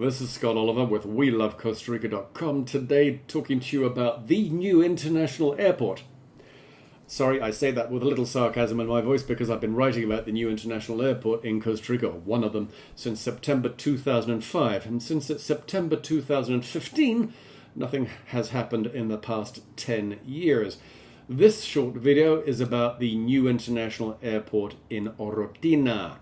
This is Scott Oliver with WeLoveCostaRica.com. Today talking to you about the new international airport. Sorry, I say that with a little sarcasm in my voice because I've been writing about the new international airport in Costa Rica, one of them, since September 2005. And since it's September 2015, nothing has happened in the past 10 years. This short video is about the new international airport in Orotina.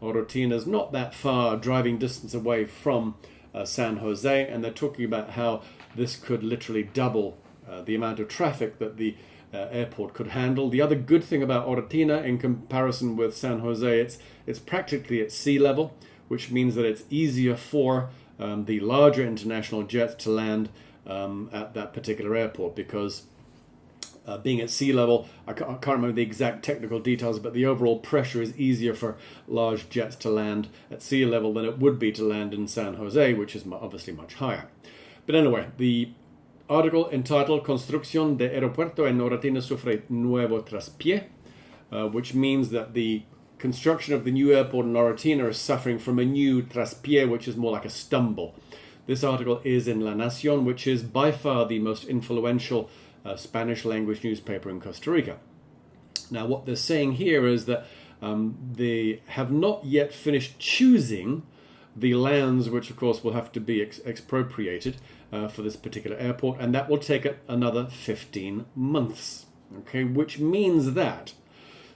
Orotina is not that far driving distance away from San Jose, and they're talking about how this could literally double the amount of traffic that the airport could handle. The other good thing about Orotina in comparison with San Jose, it's practically at sea level, which means that it's easier for the larger international jets to land at that particular airport because being at sea level, I can't remember the exact technical details, but the overall pressure is easier for large jets to land at sea level than it would be to land in San Jose, which is obviously much higher. But anyway, the article entitled Construcción de Aeropuerto en Orotina sufre nuevo traspié, which means that the construction of the new airport in Orotina is suffering from a new traspié, which is more like a stumble. This article is in La Nación, which is by far the most influential Spanish language newspaper in Costa Rica. Now what they're saying here is that they have not yet finished choosing the lands which of course will have to be expropriated for this particular airport, and that will take another 15 months. Okay, which means that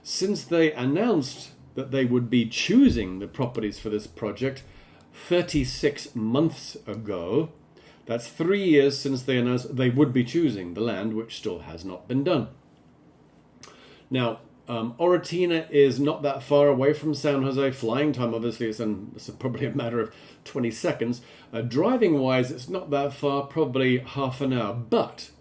since they announced that they would be choosing the properties for this project 36 months ago, that's 3 years since they announced they would be choosing the land, which still has not been done. Now, Orotina is not that far away from San Jose. Flying time, obviously, it's probably a matter of 20 seconds. Driving-wise, it's not that far, probably half an hour. But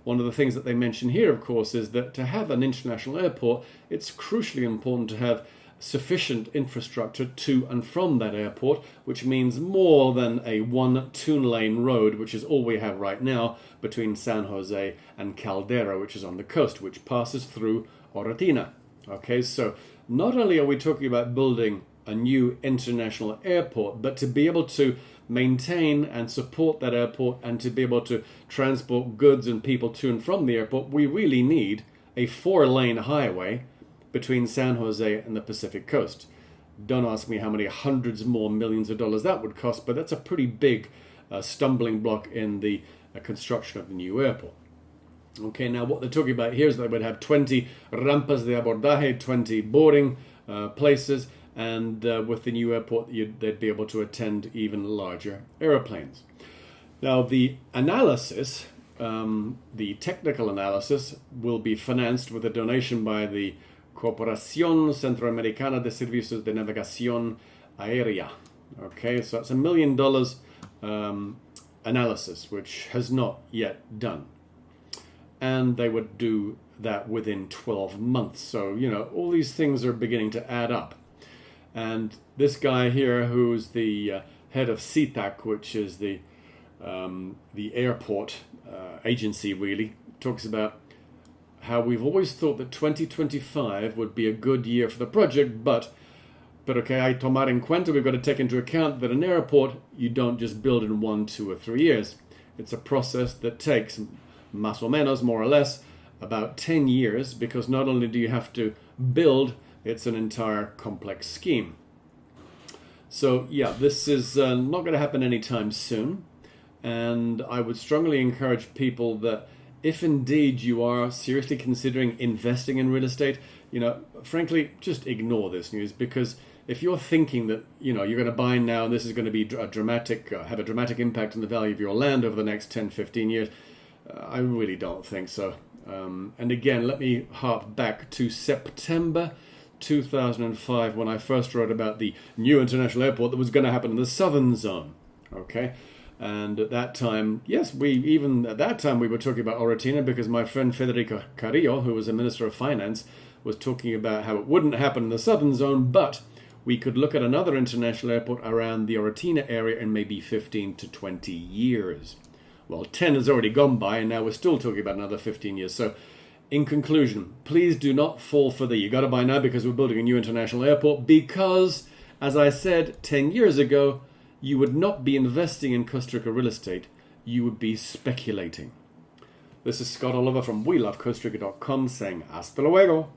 one of the things that they mention here, of course, is that to have an international airport, it's crucially important to have sufficient infrastructure to and from that airport, which means more than a one two-lane road, which is all we have right now between San Jose and Caldera, which is on the coast, which passes through Orotina. Okay, so not only are we talking about building a new international airport, but to be able to maintain and support that airport and to be able to transport goods and people to and from the airport, we really need a 4-lane highway between San Jose and the Pacific coast. Don't ask me how many hundreds more millions of dollars that would cost, but that's a pretty big stumbling block in the construction of the new airport. Okay, now what they're talking about here is that they would have 20 rampas de abordaje, 20 boarding places, and with the new airport they'd be able to attend even larger aeroplanes. Now the analysis, the technical analysis, will be financed with a donation by the Corporación Centroamericana de Servicios de Navegación Aérea. Okay, so it's $1 million analysis, which has not yet done. And they would do that within 12 months. So, you know, all these things are beginning to add up. And this guy here, who's the head of CITAC, which is the airport agency, really, talks about how we've always thought that 2025 would be a good year for the project, but okay, hay tomar en cuenta, we've got to take into account that an airport, you don't just build in 1, 2, or 3 years. It's a process that takes más o menos, more or less, about 10 years, because not only do you have to build, it's an entire complex scheme. So yeah, this is not going to happen anytime soon, and I would strongly encourage people that if indeed you are seriously considering investing in real estate, you know, frankly, just ignore this news, because if you're thinking that, you know, you're going to buy now and this is going to be have a dramatic impact on the value of your land over the next 10, 15 years, I really don't think so. And again, let me harp back to September 2005 when I first wrote about the new international airport that was going to happen in the southern zone. Okay. And at that time, yes, we were talking about Orotina because my friend Federico Carrillo, who was a Minister of Finance, was talking about how it wouldn't happen in the southern zone, but we could look at another international airport around the Orotina area in maybe 15 to 20 years. Well, 10 has already gone by, and now we're still talking about another 15 years. So, in conclusion, please do not fall for you got to buy now because we're building a new international airport, because, as I said 10 years ago, you would not be investing in Costa Rica real estate, you would be speculating. This is Scott Oliver from WeLoveCostaRica.com saying hasta luego.